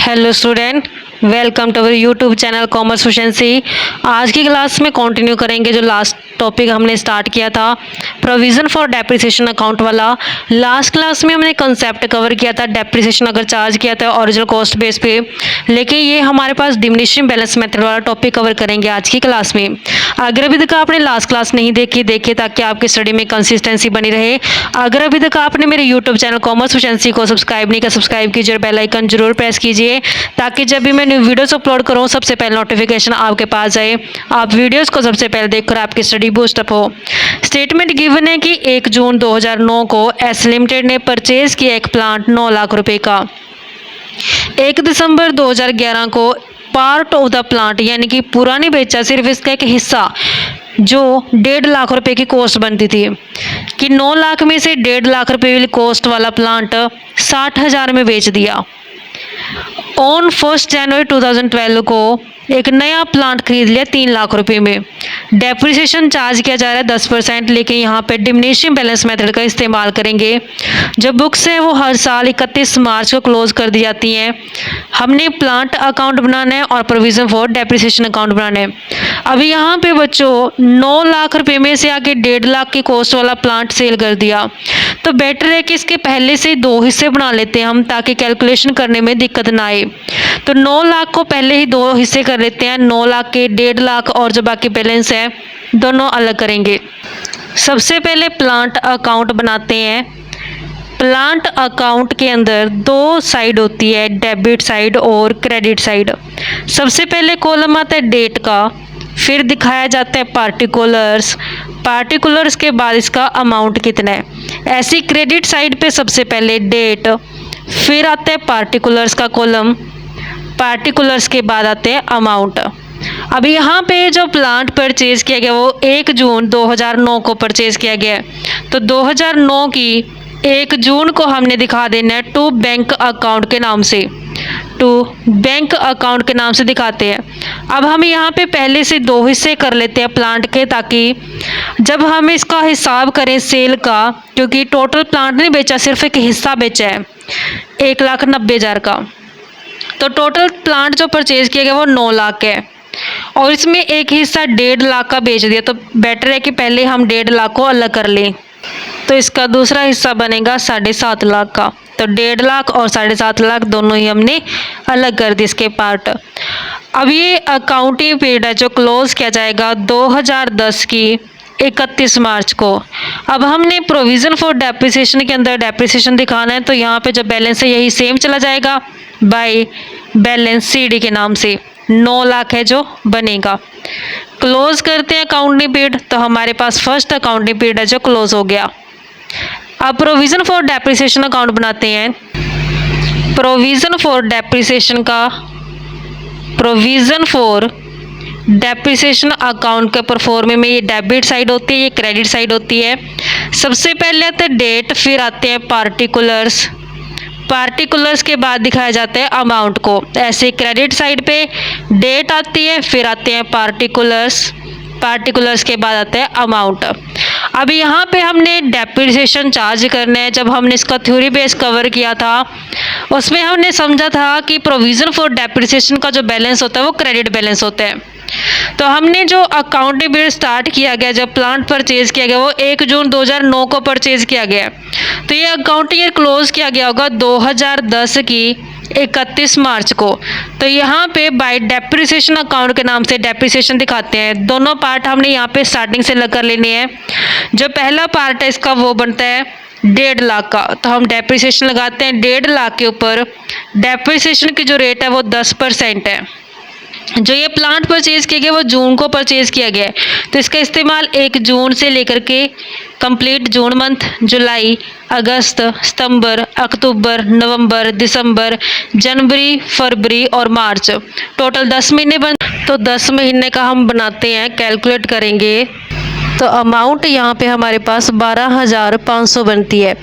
Hello student, welcome to our YouTube channel commerce efficiency. आज की class में continue करेंगे जो लास्ट टॉपिक हमने स्टार्ट किया था, प्रोविज़न फॉर डेप्रिसिएशन अकाउंट वाला। लास्ट क्लास में हमने कंसेप्ट कवर किया था, डेप्रिसिएशन अगर चार्ज किया था ओरिजिनल कॉस्ट बेस पे, लेकिन ये हमारे पास डिमिनिशिंग बैलेंस मेथड वाला टॉपिक कवर करेंगे आज की क्लास में। अगर अभी तक आपने लास्ट क्लास नहीं देखी ताकि आपकी स्टडी में कंसिस्टेंसी बनी रहे। अगर अभी तक आपने मेरे यूट्यूब चैनल कॉमर्स एफिशिएंसी को सब्सक्राइब नहीं किया, सब्सक्राइब कीजिए और बेल आइकन जरूर प्रेस कीजिए ताकि जब भी मैं न्यू वीडियोस अपलोड करूं सबसे पहले नोटिफिकेशन आपके पास जाए, आप वीडियोस को सबसे पहले देखकर आपकी स्टडी बूस्ट अप हो। स्टेटमेंट गिवन है कि 1 जून 2009 को एस लिमिटेड ने परचेज किया एक प्लांट 9 लाख रुपए का। 1 दिसंबर 2011 को पार्ट ऑफ द प्लांट यानी कि पूरा नहीं बेचा, सिर्फ इसका एक हिस्सा जो 1.5 लाख रुपए की कॉस्ट बनती थी कि 9 लाख में से 1.5 लाख रुपए वाली कॉस्ट वाला प्लांट 60,000 में बेच दिया। ऑन 1 जनवरी 2012 को एक नया प्लांट खरीद लिया 3 लाख रुपए में। डेप्रिसिएशन चार्ज किया जा रहा है 10%, लेकिन यहाँ पे डिमिनिशिंग बैलेंस मेथड का इस्तेमाल करेंगे। जो बुक्स है वो हर साल 31 मार्च को क्लोज कर दी जाती हैं। हमने प्लांट अकाउंट बनाना है और प्रोविज़न फॉर डेप्रिसिएशन अकाउंट बनाना है। अभी यहाँ पे बच्चों 9 लाख रुपए में से आके 1.5 लाख की कॉस्ट वाला प्लांट सेल कर दिया, तो बेटर है कि इसके पहले से 2 हिस्से बना लेते हैं हम ताकि कैलकुलेशन करने में दिक्कत ना आए। तो 9 लाख को पहले ही 2 हिस्से कर लेते हैं, 9 लाख के 1.5 लाख और जो बाकी बैलेंस है दोनों अलग करेंगे। सबसे पहले प्लांट अकाउंट बनाते हैं। प्लांट अकाउंट के अंदर 2 साइड होती है, डेबिट साइड और क्रेडिट साइड। सबसे पहले कॉलम आता है डेट का, फिर दिखाया जाता है पार्टिकुलर्स के बाद इसका अमाउंट कितना है। ऐसी क्रेडिट साइड पे सबसे पहले डेट, फिर आता है पार्टिकुलर्स का कॉलम, पार्टिकुलर्स के बाद आते हैं अमाउंट। अब यहाँ पे जो प्लांट परचेज किया गया वो 1 जून 2009 को परचेज किया गया है, तो 2009 की 1 जून को हमने दिखा देना है टू बैंक अकाउंट के नाम से, टू बैंक अकाउंट के नाम से दिखाते हैं। अब हम यहाँ पे पहले से 2 हिस्से कर लेते हैं प्लांट के, ताकि जब हम इसका हिसाब करें सेल का, क्योंकि टोटल प्लांट नहीं बेचा, सिर्फ एक हिस्सा बेचा है 1,90,000 का, तो टोटल प्लांट जो परचेज किया गया वो 9 लाख है और इसमें एक हिस्सा 1.5 लाख का बेच दिया, तो बेटर है कि पहले हम 1.5 लाख को अलग कर लें। तो इसका दूसरा हिस्सा बनेगा 7.5 लाख का, तो 1.5 लाख और 7.5 लाख दोनों ही हमने अलग कर दिए इसके पार्ट। अब ये अकाउंटिंग पीरियड है जो क्लोज किया जाएगा 2010 की 31 मार्च को। अब हमने प्रोविज़न फॉर डेप्रिसिएशन के अंदर डेप्रिसिएशन दिखाना है, तो यहाँ पे जो बैलेंस है यही सेम चला जाएगा बाय बैलेंस सीडी के नाम से, 9 लाख है जो बनेगा। क्लोज करते हैं अकाउंटिंग पीरियड, तो हमारे पास फर्स्ट अकाउंटिंग पीरियड है जो क्लोज हो गया। अब प्रोविज़न फॉर डेप्रिसिएशन अकाउंट बनाते हैं। प्रोविज़न फॉर डेप्रिसिएशन अकाउंट के परफॉर्मे में ये डेबिट साइड होती है, ये क्रेडिट साइड होती है। सबसे पहले आते हैं डेट, फिर आते हैं पार्टिकुलर्स के बाद दिखाया जाता है अमाउंट को। ऐसे क्रेडिट साइड पे डेट आती है, फिर आते हैं पार्टिकुलर्स के बाद आता है अमाउंट। अब यहाँ पे हमने डेप्रिसिएशन चार्ज करना है। जब हमने इसका थ्योरी बेस कवर किया था उसमें हमने समझा था कि प्रोविज़न फॉर डेप्रिसिएशन का जो बैलेंस होता है वो क्रेडिट बैलेंस होता है। तो हमने जो अकाउंटिंग पीरियड स्टार्ट किया गया, जब प्लांट परचेज किया गया वो 1 जून 2009 को परचेज किया गया, तो ये अकाउंटिंग ईयर क्लोज किया गया होगा 2010 की 31 मार्च को। तो यहाँ पे बाय डेप्रिसिएशन अकाउंट के नाम से डेप्रिसिएशन दिखाते हैं। दोनों पार्ट हमने यहाँ पे स्टार्टिंग से लग कर लेने हैं। जो पहला पार्ट है इसका वो बनता है 1.5 लाख का, तो हम डेप्रिसिएशन लगाते हैं 1.5 लाख के ऊपर। डेप्रिसिएशन की जो रेट है वो 10% है। जो ये प्लांट परचेज किया गया वो जून को परचेज किया गया है, तो इसका इस्तेमाल 1 जून से लेकर के कंप्लीट जून मंथ, जुलाई, अगस्त, सितंबर, अक्टूबर, नवंबर, दिसंबर, जनवरी, फरवरी और मार्च, टोटल 10 महीने तो 10 महीने का हम बनाते हैं, कैलकुलेट करेंगे तो अमाउंट यहाँ पे हमारे पास 12,500 बनती है।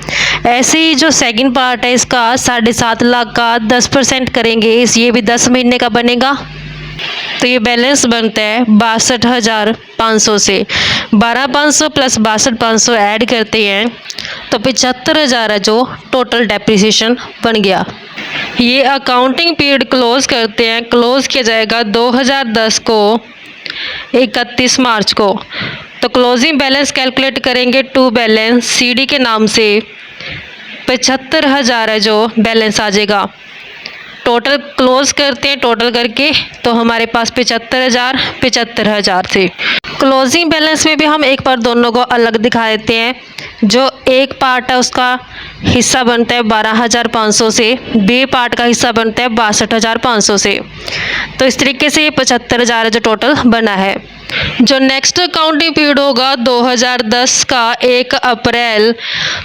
ऐसे ही जो सेकंड पार्ट है इसका 7.5 लाख का 10% करेंगे, ये भी 10 महीने का बनेगा। तो ये बैलेंस बनता है 62,500 से। 12,500 प्लस 62,500 ऐड करते हैं तो 75,000 है जो टोटल डेप्रिसिएशन बन गया। ये अकाउंटिंग पीरियड क्लोज करते हैं, क्लोज किया जाएगा 2010 को 31 मार्च को। तो क्लोजिंग बैलेंस कैलकुलेट करेंगे टू बैलेंस सीडी के नाम से 75,000 है जो बैलेंस आ जाएगा। टोटल क्लोज करते हैं, टोटल करके तो हमारे पास 75,000 से। क्लोजिंग बैलेंस में भी हम एक बार दोनों को अलग दिखा देते हैं। जो एक पार्ट है उसका हिस्सा बनता है 12,500 से, बी पार्ट का हिस्सा बनता है 62,500 से। तो इस तरीके से ये 75,000 जो टोटल बना है। जो नेक्स्ट अकाउंटिंग पीरियड होगा 2010 का 1 अप्रैल,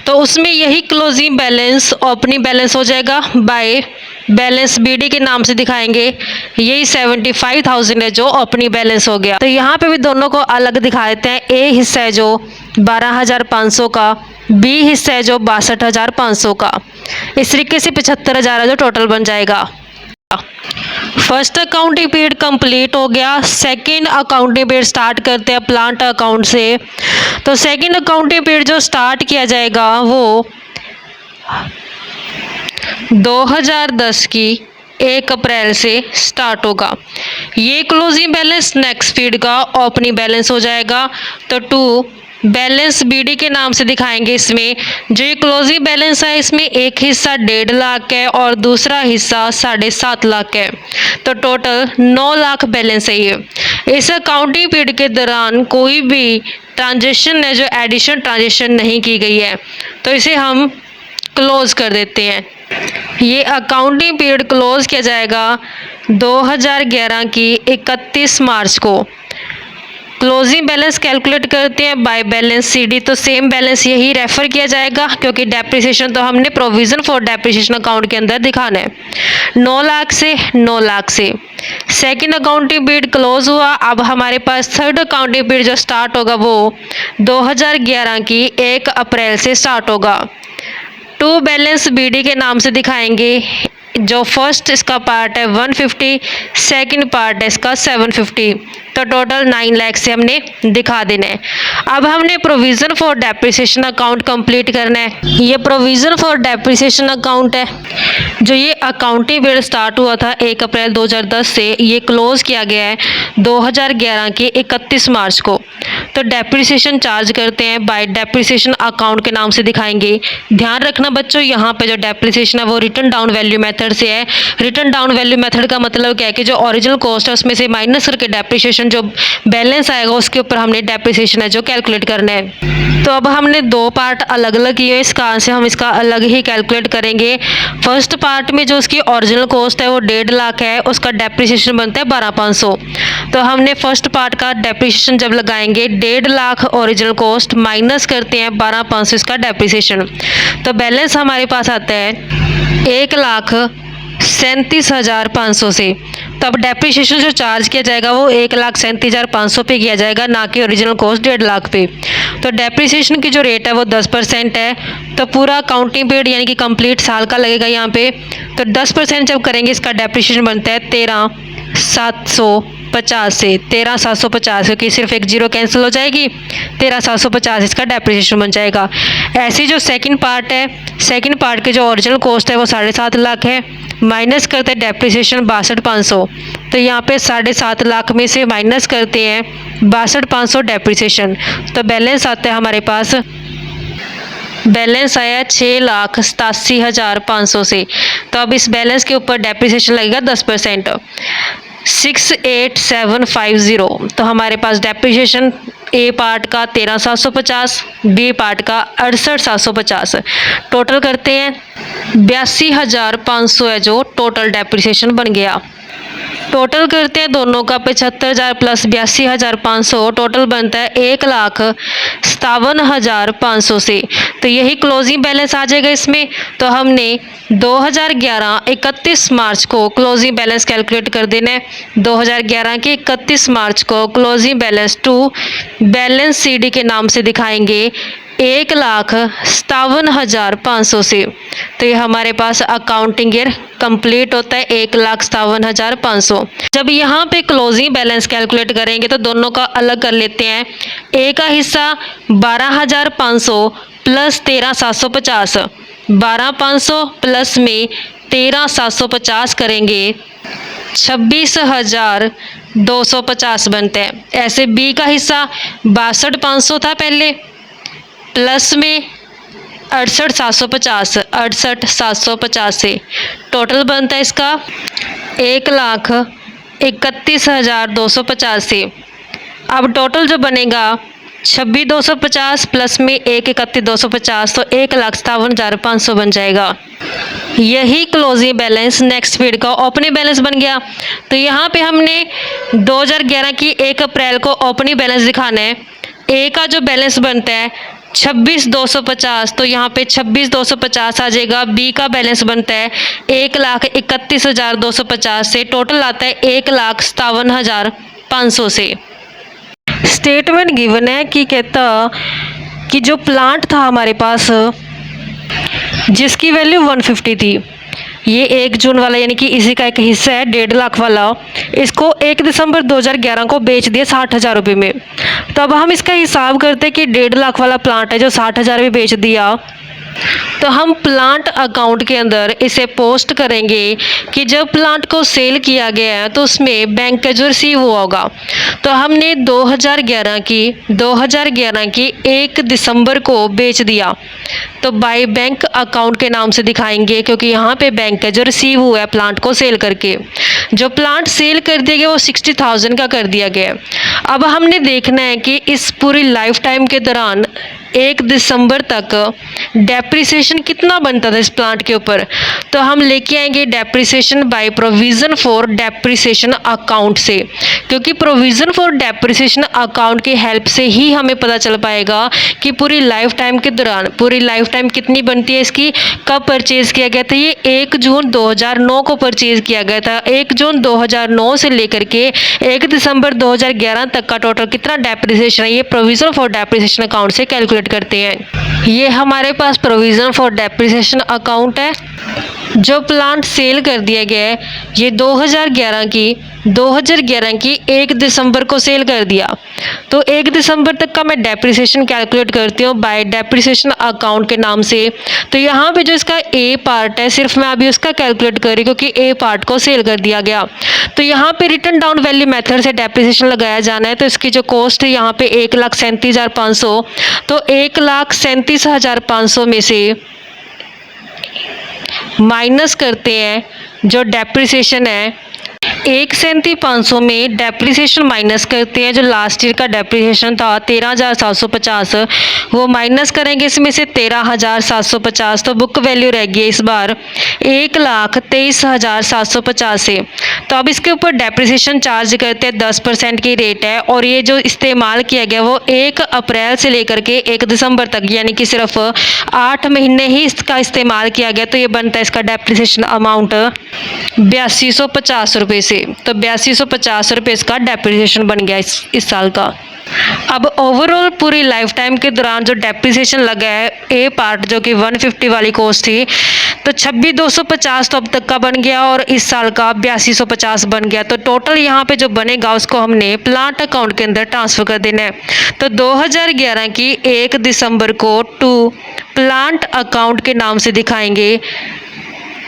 तो उसमें यही क्लोजिंग बैलेंस ओपनिंग बैलेंस हो जाएगा बाय बैलेंस बीडी के नाम से दिखाएंगे। यही 75,000 है जो ओपनिंग बैलेंस हो गया। तो यहाँ पे भी दोनों को अलग दिखा देते हैं। ए हिस्सा है जो 12,500 का, बी हिस्सा है जो 62,500 का। इस तरीके से 75,000 जो टोटल बन जाएगा। फर्स्ट अकाउंटिंग पीरियड कंप्लीट हो गया। सेकंड अकाउंटिंग पीरियड स्टार्ट करते हैं प्लांट अकाउंट से। तो सेकंड अकाउंटिंग पीरियड जो स्टार्ट किया जाएगा वो 2010 की 1 अप्रैल से स्टार्ट होगा। ये क्लोजिंग बैलेंस नेक्स्ट पीरियड का ओपनिंग बैलेंस हो जाएगा। तो टू बैलेंस बीडी के नाम से दिखाएंगे। इसमें जो ये क्लोजिंग बैलेंस है इसमें एक हिस्सा 1.5 लाख है और दूसरा हिस्सा 7.5 लाख है। तो टोटल 9 लाख बैलेंस है ये। इस अकाउंटिंग पीरियड के दौरान कोई भी ट्रांजेक्शन है जो एडिशन ट्रांजेक्शन नहीं की गई है, तो इसे हम क्लोज कर देते हैं। ये अकाउंटिंग पीरियड क्लोज किया जाएगा 2011 की 31 मार्च को। क्लोजिंग बैलेंस कैलकुलेट करते हैं बाय बैलेंस सीडी। तो सेम बैलेंस यही रेफर किया जाएगा क्योंकि डेप्रिसिएशन तो हमने प्रोविजन फॉर डेप्रिसिएशन अकाउंट के अंदर दिखाना है। 9 लाख से 9 लाख से सेकंड अकाउंटिंग पीरियड क्लोज हुआ। अब हमारे पास थर्ड अकाउंटिंग पीरियड जो स्टार्ट होगा वो 2011 की 1 अप्रैल से स्टार्ट होगा। टू बैलेंस बीडी के नाम से दिखाएंगे। जो फर्स्ट इसका पार्ट है 150, सेकंड पार्ट है इसका 750। तो टोटल 9 लाख से हमने दिखा देना है। अब हमने provision for depreciation account complete करना है। ये प्रोविज़न फॉर डेप्रिसिएशन अकाउंट है। जो ये अकाउंटिंग पीरियड स्टार्ट हुआ था 1 अप्रैल 2010 से, ये क्लोज किया गया है 2011 के 31 मार्च को। तो डेप्रिसिएशन चार्ज करते हैं बाय डेप्रिसिएशन अकाउंट के नाम से दिखाएंगे। ध्यान रखना बच्चों, यहाँ पे जो डेप्रिसिएशन है वो रिटर्न डाउन वैल्यू मेथड से है। रिटर्न डाउन वैल्यू मेथड का मतलब क्या है कि जो ओरिजिनल कॉस्ट है उसमें से माइनस करके डेप्रिसिएशन जो बैलेंस आएगा उसके ऊपर हमने डेप्रिसिएशन है जो कैलकुलेट करना है। तो अब हमने 2 पार्ट अलग अलग किए, इस कारण से हम इसका अलग ही कैलकुलेट करेंगे। फर्स्ट पार्ट में जो उसकी ओरिजिनल कॉस्ट है वो 1.5 लाख है, उसका डेप्रिसिएशन बनता है 12,500। तो हमने फर्स्ट पार्ट का डेप्रिसिएशन जब लगाएंगे 1.5 लाख ओरिजिनल कॉस्ट माइनस करते हैं 12,500 इसका डेप्रिसिएशन, तो बैलेंस हमारे पास आता है 1,37,500 से। तो अब डेप्रिसिएशन जो चार्ज किया जाएगा वो 1,37,500 पे किया जाएगा, ना कि ओरिजिनल कॉस्ट 1.5 लाख पे। तो डेप्रिसिएशन की जो रेट है वो 10% है। तो पूरा अकाउंटिंग पीरियड यानी कि कंप्लीट साल का लगेगा यहाँ पे। तो 10% जब करेंगे इसका डेप्रिसिएशन बनता है 13,750 से। 13,750 क्योंकि सिर्फ एक जीरो कैंसिल हो जाएगी, 13,750 इसका डेप्रिसिएशन बन जाएगा। ऐसी जो सेकंड पार्ट है, सेकंड पार्ट की जो ओरिजिनल कॉस्ट है वो 7.5 लाख है, माइनस करते हैं डेप्रिसिएशन 62,500। तो यहाँ पे 7.5 लाख में से माइनस करते हैं 62,500 डेप्रिसिएशन, तो बैलेंस आता है हमारे पास, बैलेंस आया 6,87,500 से। तो अब इस बैलेंस के ऊपर डेप्रिसिएशन लगेगा 10%, 68,750। तो हमारे पास डेप्रिसिएशन ए पार्ट का 13,750, बी पार्ट का 68,750। टोटल करते हैं 82,500 है जो टोटल डेप्रिसिएशन बन गया। टोटल करते हैं दोनों का 75,000 प्लस 82,500, टोटल बनता है 1,57,500 से। तो यही क्लोजिंग बैलेंस आ जाएगा इसमें। तो हमने 2011 31 मार्च को क्लोजिंग बैलेंस कैलकुलेट कर देना है। 2011 के 31 मार्च को closing balance to balance CD के नाम से दिखाएंगे 1,57,500 से। तो ये हमारे पास अकाउंटिंग ईयर कंप्लीट होता है 1,57,500। जब यहाँ पे क्लोजिंग बैलेंस कैलकुलेट करेंगे तो दोनों का अलग कर लेते हैं। ए का हिस्सा 12,500 प्लस 13,750, 12,500 प्लस में 13,750 करेंगे 26,250 बनते हैं। ऐसे बी का हिस्सा 62,500 था पहले, प्लस में 68,750, 68,750 से टोटल बनता है इसका 1,31,250 से। अब टोटल जो बनेगा 26,250 प्लस में 1,31,250 तो 1,57,500 बन जाएगा। यही क्लोजिंग बैलेंस नेक्स्ट पीरियड का ओपनिंग बैलेंस बन गया। तो यहाँ पे हमने 2011 की 1 अप्रैल को ओपनिंग बैलेंस दिखाना है। ए का जो बैलेंस बनता है 26,250, तो यहाँ पे 26,250 आ जाएगा। बी का बैलेंस बनता है 1,31,250 से, टोटल आता है 1,57,500 से। स्टेटमेंट गिवन है कि कहता कि जो प्लांट था हमारे पास जिसकी वैल्यू 150 थी, ये 1 जून वाला यानी कि इसी का एक हिस्सा है 1.5 लाख वाला, इसको 1 दिसंबर 2011 को बेच दिया 60,000 रुपये में। तो अब हम इसका हिसाब करते हैं कि 1.5 लाख वाला प्लांट है जो 60,000 में बेच दिया, तो हम प्लांट अकाउंट के अंदर इसे पोस्ट करेंगे कि जब प्लांट को सेल किया गया है तो उसमें बैंक का जो रिसीव हुआ होगा। तो हमने 2011 की 1 दिसंबर को बेच दिया, तो बाय बैंक अकाउंट के नाम से दिखाएंगे, क्योंकि यहाँ पे बैंक का जो रिसीव हुआ है प्लांट को सेल करके। जो प्लांट सेल कर दिया गया वो 60,000 का कर दिया गया। अब हमने देखना है कि इस पूरी लाइफ टाइम के दौरान 1 दिसंबर तक डेप्रिसिएशन कितना बनता था इस प्लांट के ऊपर। तो हम लेके आएंगे depreciation by provision for depreciation account से, क्योंकि प्रोविज़न फॉर डेप्रिसिएशन अकाउंट की हेल्प से ही हमें पता चल पाएगा कि पूरी लाइफ टाइम के दौरान पूरी लाइफ टाइम कितनी बनती है इसकी। कब परचेज़ किया गया था, ये 1 जून 2009 को परचेज़ किया गया था। 1 जून 2009 से लेकर के 1 दिसंबर 2011 तक का टोटल कितना डेप्रिसिएशन है, ये प्रोविज़न फॉर डेप्रिसिएशन अकाउंट से कैलकुलेट करते हैं। ये हमारे पास प्रोविज़न फॉर डेप्रिसिएशन अकाउंट है। जो प्लांट सेल कर दिया गया है ये 2011 की 1 दिसंबर को सेल कर दिया, तो 1 दिसंबर तक का मैं डेप्रिसिएशन कैलकुलेट करती हूँ बाय डेप्रिसिएशन अकाउंट के नाम से। तो यहाँ पे जो इसका ए पार्ट है सिर्फ मैं अभी उसका कैलकुलेट कर रही हूँ, क्योंकि ए पार्ट को सेल कर दिया गया। तो यहाँ पे रिटर्न डाउन वैल्यू मेथड से डेप्रिसिएशन लगाया जाना है। तो इसकी जो कॉस्ट है यहाँ पे 1,37,500, तो 1,37,500 में से माइनस करते हैं जो डेप्रिसिएशन है 1,37,500 में डेप्रिसिएशन माइनस करते हैं जो लास्ट ईयर का डेप्रिसिएशन था 13,750, वो माइनस करेंगे इसमें से 13,750, तो बुक वैल्यू रह गई इस बार 1,23,750 से। तो अब इसके ऊपर डेप्रिसिएशन चार्ज करते हैं 10% की रेट है, और ये जो इस्तेमाल किया गया वो 1 अप्रैल से लेकर के 1 दिसंबर तक यानी कि सिर्फ 8 महीने ही इसका इस्तेमाल किया गया। तो ये बनता है इसका डेप्रिसिएशन अमाउंट 8,250 रुपये से। तो 8,250 रुपये इसका डेप्रिसिएशन बन गया इस साल का। अब ओवरऑल पूरी लाइफ टाइम के दौरान जो डेप्रिसिएशन लगा है ए पार्ट जो कि 150 वाली कॉस्ट थी, तो 26,250 तो अब तक का बन गया और इस साल का 8,250 बन गया। तो टोटल यहाँ पे जो बनेगा उसको हमने प्लांट अकाउंट के अंदर ट्रांसफ़र कर देना है। तो 2011 की 1 दिसंबर को टू प्लांट अकाउंट के नाम से दिखाएंगे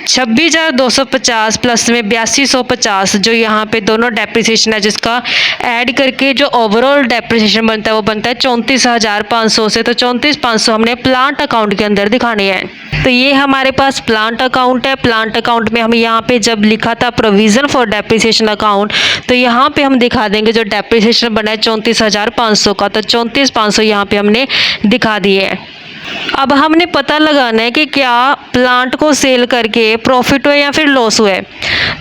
26,250 प्लस में 8,250, जो यहाँ पे दोनों डेप्रिसिएशन है जिसका ऐड करके जो ओवरऑल डेप्रिसिएशन बनता है वो बनता है 34,500 से। तो 34,500 हमने प्लांट अकाउंट के अंदर दिखाने हैं। तो ये हमारे पास प्लांट अकाउंट है। प्लांट अकाउंट में हम यहाँ पे जब लिखा था प्रोविज़न फॉर डेप्रिसिएशन अकाउंट, तो यहाँ पे हम दिखा देंगे जो डेप्रिसिएशन बना है 34,500 का, तो 34,500 यहाँ पे हमने दिखा दिए है। अब हमने पता लगाना है कि क्या प्लांट को सेल करके प्रॉफिट हुआ या फिर लॉस हुआ है।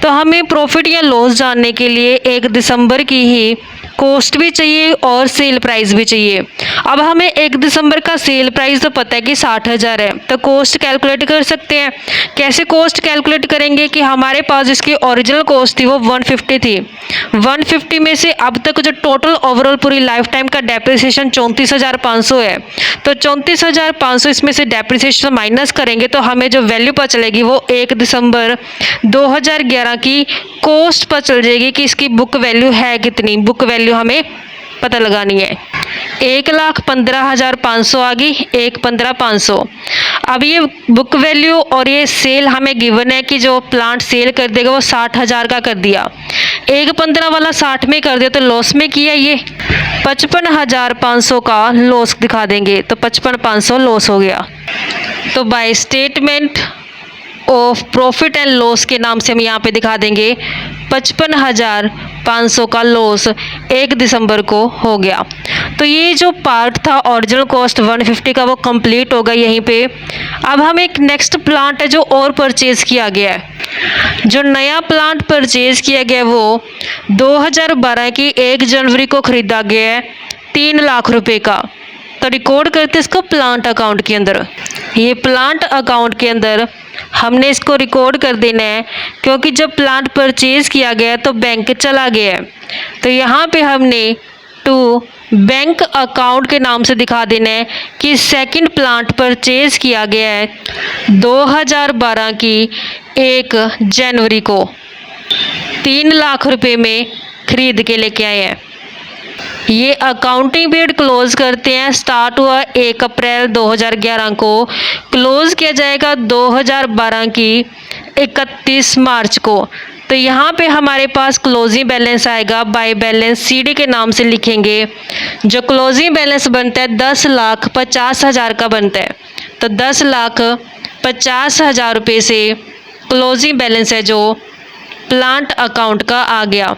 तो हमें प्रॉफिट या लॉस जानने के लिए 1 दिसंबर की ही कॉस्ट भी चाहिए और सेल प्राइस भी चाहिए। अब हमें 1 दिसंबर का सेल प्राइस तो पता है कि 60,000 है, तो कॉस्ट कैलकुलेट कर सकते हैं। कैसे कॉस्ट कैलकुलेट करेंगे कि हमारे पास जिसकी ओरिजिनल कॉस्ट थी वो 150 थी, 150 में से अब तक जो टोटल ओवरऑल पूरी लाइफ टाइम का डेप्रिसिएशन 34,500 है, तो 34,500 इसमें से डेप्रिसिएशन माइनस करेंगे तो हमें जो वैल्यू पता चलेगी वो 1 दिसंबर 2011 की कॉस्ट पता चल जाएगी कि इसकी बुक वैल्यू है कितनी। बुक वैल्यू हमें पता लगानी है। 1,15,500 आ गई, 1,15,500। अब ये बुक वैल्यू और ये सेल हमें गिवन है कि जो प्लांट सेल कर देगा वो 60,000 का कर दिया। 1,15 वाला 60 में कर दिया तो लॉस में किया, ये 55,500 का लॉस दिखा देंगे, तो 55,500 लॉस हो गया। तो by statement of profit and loss के नाम से हम यहाँ पे दिखा देंगे 55,500 का लॉस 1 दिसंबर को हो गया। तो ये जो पार्ट था ओरिजिनल कॉस्ट 150 का वो कंप्लीट हो गया यहीं पे। अब हम एक नेक्स्ट प्लांट है जो और परचेज किया गया है। जो नया प्लांट परचेज किया गया है वो 2012 की 1 जनवरी को खरीदा गया है 3 लाख रुपए का। तो रिकॉर्ड करते इसको प्लांट अकाउंट के अंदर। ये प्लांट अकाउंट के अंदर हमने इसको रिकॉर्ड कर देना है, क्योंकि जब प्लांट परचेज किया गया तो बैंक चला गया है, तो यहाँ पे हमने टू बैंक अकाउंट के नाम से दिखा देना है कि सेकंड प्लांट परचेज किया गया है 2012 की 1 जनवरी को 3 लाख रुपए में खरीद के लेके आए हैं। ये अकाउंटिंग पीरियड क्लोज करते हैं, स्टार्ट हुआ 1 अप्रैल 2011 को, क्लोज किया जाएगा 2012 की 31 मार्च को। तो यहाँ पे हमारे पास क्लोजिंग बैलेंस आएगा, बाय बैलेंस सीडी के नाम से लिखेंगे। जो क्लोजिंग बैलेंस बनता है 10,50,000 का बनता है, तो 10,50,000 रुपये से क्लोजिंग बैलेंस है जो प्लांट अकाउंट का आ गया।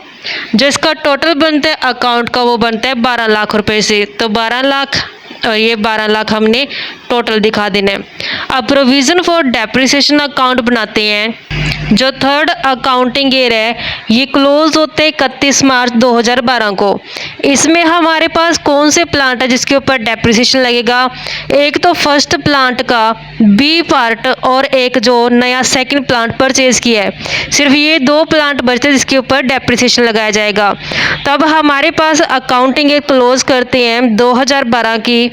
जो इसका टोटल बनता है अकाउंट का वो बनता है 12 लाख रुपए से, तो 12 लाख और ये 12 लाख हमने टोटल दिखा देना है। अब प्रोविज़न फॉर डेप्रिसिएशन अकाउंट बनाते हैं। जो थर्ड अकाउंटिंग ईयर है ये क्लोज होते हैं 31 मार्च 2012 को। इसमें हमारे पास कौन से प्लांट है जिसके ऊपर डेप्रिसिएशन लगेगा? एक तो फर्स्ट प्लांट का बी पार्ट और एक जो नया सेकंड प्लांट परचेज किया है, सिर्फ ये 2 प्लांट बचते हैं जिसके ऊपर डेप्रिसिएशन लगाया जाएगा। तब हमारे पास अकाउंटिंग ईयर क्लोज करते हैं 2012 की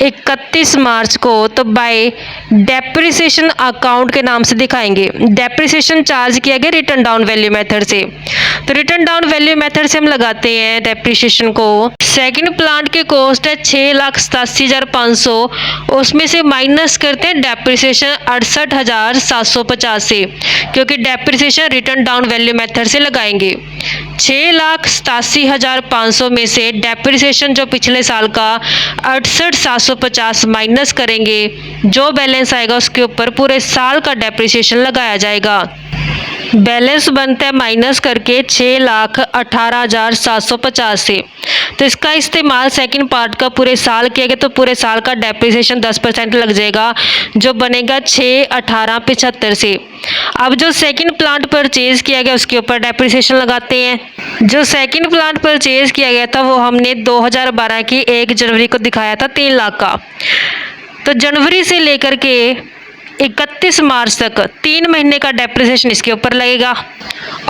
31 मार्च को, तो बाय डेप्रिसिएशन अकाउंट के नाम से दिखाएंगे। डेप्रिसिएशन चार्ज किया गया रिटर्न डाउन वैल्यू मेथड से, तो रिटर्न डाउन वैल्यू मेथड से हम लगाते हैं डेप्रिसिएशन को। सेकंड प्लांट की कॉस्ट है 6,87,500, उसमें से माइनस करते हैं डेप्रिसिएशन 68,750 से, क्योंकि depreciation return down value method से लगाएंगे। 6,87,500 में से डेप्रिसिएशन जो पिछले साल का 68,750 माइनस करेंगे, जो बैलेंस आएगा उसके ऊपर पूरे साल का डेप्रिसिएशन लगाया जाएगा। बैलेंस बनता है माइनस करके 6,18,750 से। तो इसका इस्तेमाल सेकंड पार्ट का पूरे साल किया गया, तो पूरे साल का डेप्रिसिएशन 10% लग जाएगा, जो बनेगा 6,18,75 से। अब जो सेकंड प्लांट परचेज किया गया उसके ऊपर डेप्रिसिएशन लगाते हैं। जो सेकंड प्लांट परचेज किया गया था वो हमने 2012 की 1 जनवरी को दिखाया था 3 लाख का। तो जनवरी से लेकर के 31 मार्च तक 3 महीने का डेप्रिसिएशन इसके ऊपर लगेगा।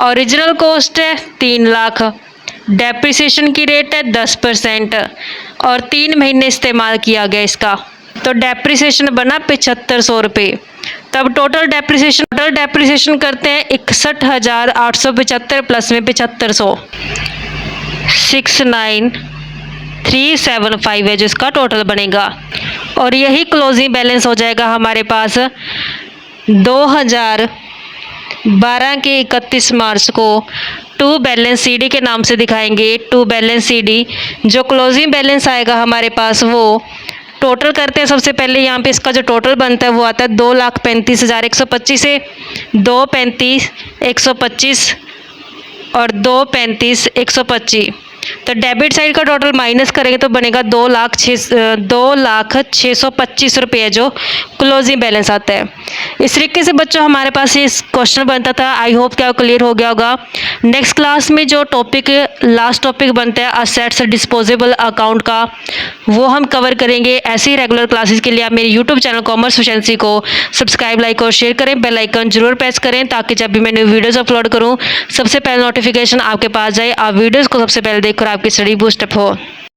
ओरिजिनल कॉस्ट है 3 लाख, डेप्रिसिएशन की रेट है 10% और 3 महीने इस्तेमाल किया गया इसका, तो डेप्रिसिएशन बना 7,500 रुपये। तब टोटल डेप्रिसिएशन करते हैं 61,875 प्लस में 7,500, 69,375 है जिसका टोटल बनेगा। और यही क्लोजिंग बैलेंस हो जाएगा हमारे पास 2012 के 31 मार्च को। टू बैलेंस सीडी के नाम से दिखाएंगे। टू बैलेंस सीडी जो क्लोजिंग बैलेंस आएगा हमारे पास वो टोटल करते हैं। सबसे पहले यहाँ पे इसका जो टोटल बनता है वो आता है 2,35,125 से 2,35,125 और 2,35,125। तो तो डेबिट साइड का टोटल माइनस करेंगे तो बनेगा 2,06,25 रुपये जो क्लोजिंग बैलेंस आता है। इस तरीके से बच्चों हमारे पास ये क्वेश्चन बनता था। आई होप क्या क्लियर हो गया होगा। नेक्स्ट क्लास में जो टॉपिक लास्ट टॉपिक बनता है असेट्स डिस्पोजेबल अकाउंट का, वो हम कवर करेंगे। ऐसे ही रेगुलर क्लासेस के लिए आप मेरे यूट्यूब चैनल कॉमर्स एफिशिएंसी को सब्सक्राइब, लाइक और शेयर करें। बेल आइकन जरूर प्रेस करें ताकि जब भी मैं न्यू वीडियोस अपलोड करूं सबसे पहले नोटिफिकेशन आपके पास जाए, आप वीडियोस को सबसे पहले देखकर आपकी स्टडी बूस्टअप हो।